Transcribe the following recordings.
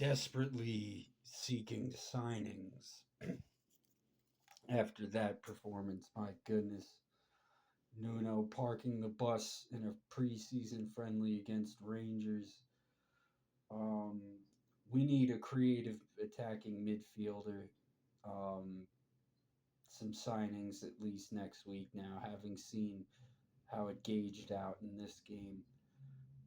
desperately seeking signings after that performance. My goodness. Nuno parking the bus in a preseason friendly against Rangers. Um, we need a creative attacking midfielder. Um, some signings at least next week now, having seen how it gauged out in this game.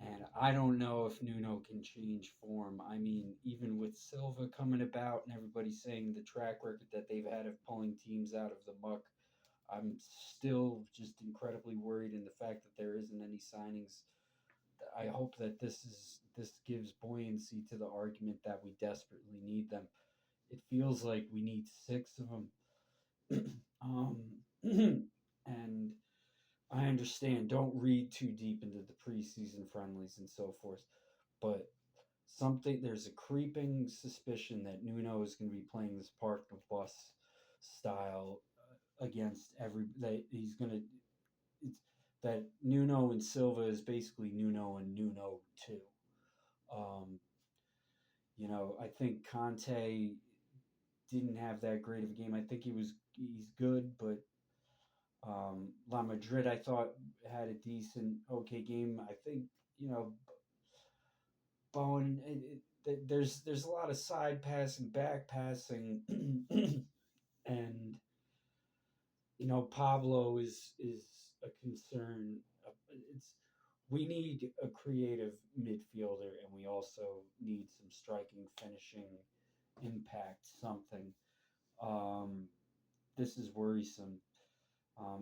And I don't know if Nuno can change form. I mean, even with Silva coming about and everybody saying the track record that they've had of pulling teams out of the muck, I'm still just incredibly worried in the fact that there isn't any signings. I hope that this gives buoyancy to the argument that we desperately need them. It feels like we need six of them. And I understand, don't read too deep into the preseason friendlies and so forth, but there's a creeping suspicion that Nuno is going to be playing this park the bus style against that he's going to it's that Nuno and Silva is basically Nuno and Nuno too. Um, I think Conte didn't have that great of a game. I think he's good, but La Madrid I thought had a decent okay game. I think Bowen. There's a lot of side passing, back passing, and Pablo is a concern. It's We need a creative midfielder, and we also need some striking, finishing, impact, something. Um, this is worrisome.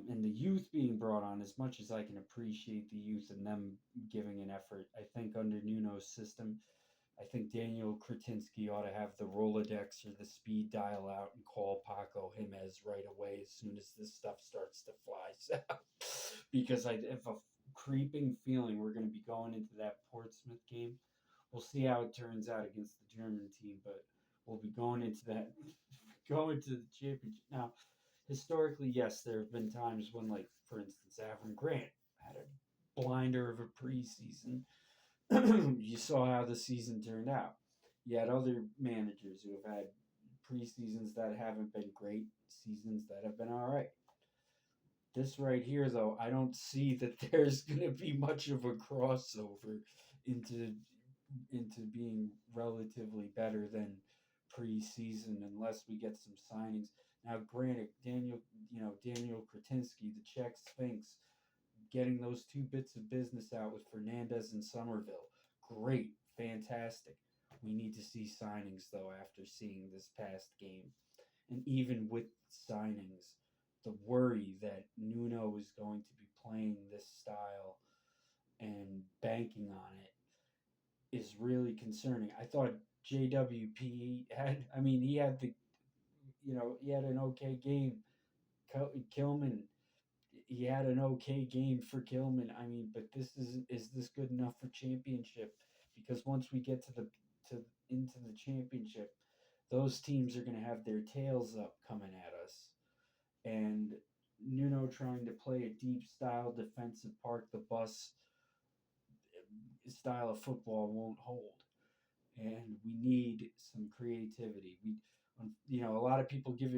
And the youth being brought on, as much as I can appreciate the youth and them giving an effort, I think under Nuno's system, I think Daniel Kretinsky ought to have the Rolodex or the speed dial out and call Paco Jimenez right away as soon as this stuff starts to fly south. Because I have a creeping feeling we're going to be going into that Portsmouth game. We'll see how it turns out against the German team, but we'll be going into that, going to the championship. Now, historically, yes, there have been times when, like, for instance, Avram Grant had a blinder of a preseason. You saw how the season turned out. You had other managers who have had preseasons that haven't been great, seasons that have been all right. This right here, though, I don't see that there's going to be much of a crossover into being relatively better than preseason unless we get some signings. Now, granted, Daniel Kretinsky, the Czech Sphinx, getting those two bits of business out with Fernandez and Somerville. Great, fantastic. We need to see signings, though, after seeing this past game. And even with signings, the worry that Nuno is going to be playing this style and banking on it is really concerning. I thought JWP he had he had an okay game. Kilman, he had an okay game for Kilman. I mean, but is this good enough for championship? Because once we get to into the championship, those teams are going to have their tails up coming at us, and Nuno trying to play a deep style defensive park the bus style of football won't hold, and we need some creativity. A lot of people give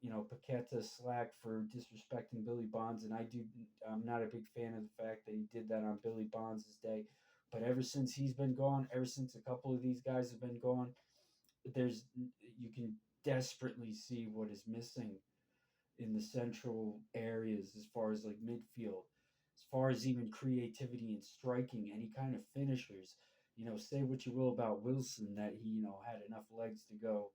Paqueta slack for disrespecting Billy Bonds, and I'm not a big fan of the fact that he did that on Billy Bonds' day. But ever since he's been gone, ever since a couple of these guys have been gone, you can desperately see what is missing in the central areas as far as like midfield, as far as even creativity and striking, any kind of finishers. Say what you will about Wilson, that he, had enough legs to go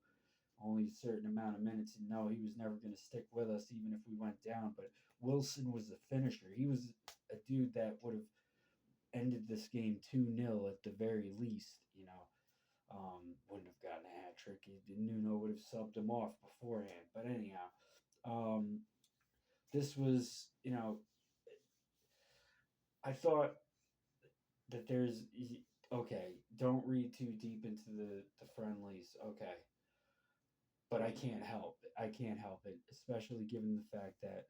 only a certain amount of minutes, and no, he was never going to stick with us even if we went down. But Wilson was a finisher. He was a dude that would have ended this game 2-0 at the very least. Wouldn't have gotten a hat trick. Nuno would have subbed him off beforehand. But anyhow, this was, I thought that there's okay. Don't read too deep into the friendlies. Okay, but I can't help it. I can't help it, especially given the fact that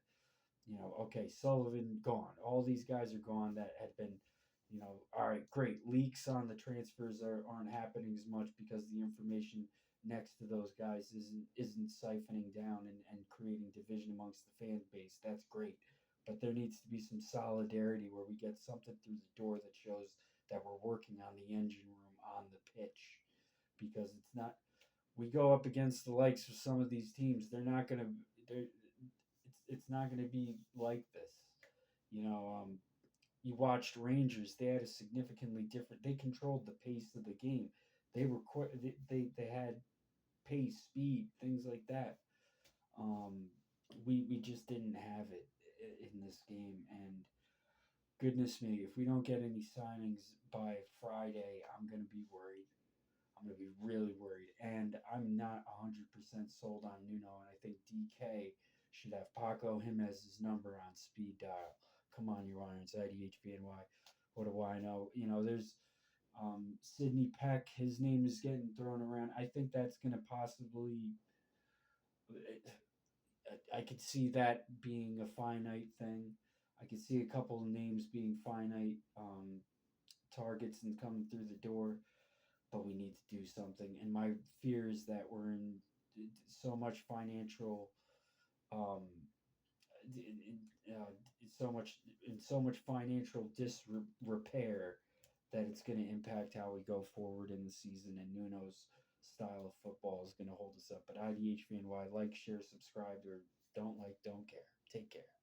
okay, Sullivan gone. All these guys are gone that had been All right, great. Leaks on the transfers aren't happening as much because the information next to those guys isn't siphoning down and creating division amongst the fan base. That's great. But there needs to be some solidarity where we get something through the door that shows that we're working on the engine room on the pitch. Because it's not we go up against the likes of some of these teams, it's not gonna be like this. You know, you watched Rangers; they had a significantly different. They controlled the pace of the game. They were they had pace, speed, things like that. Um, we just didn't have it in this game, and goodness me, if we don't get any signings by Friday, I'm gonna be worried. I'm going to be really worried. And I'm not 100% sold on Nuno. And I think DK should have Paco him as his number on speed dial. Come on, you Irons, IDHBNY. What do I know? There's Sidney Peck. His name is getting thrown around. I think that's going to possibly. I could see that being a finite thing. I could see a couple of names being finite targets and coming through the door, but we need to do something. And my fear is that we're in so much financial, um, uh, so much financial disrepair that it's going to impact how we go forward in the season. And Nuno's style of football is going to hold us up. But IDHVNY, like, share, subscribe, or don't like, don't care. Take care.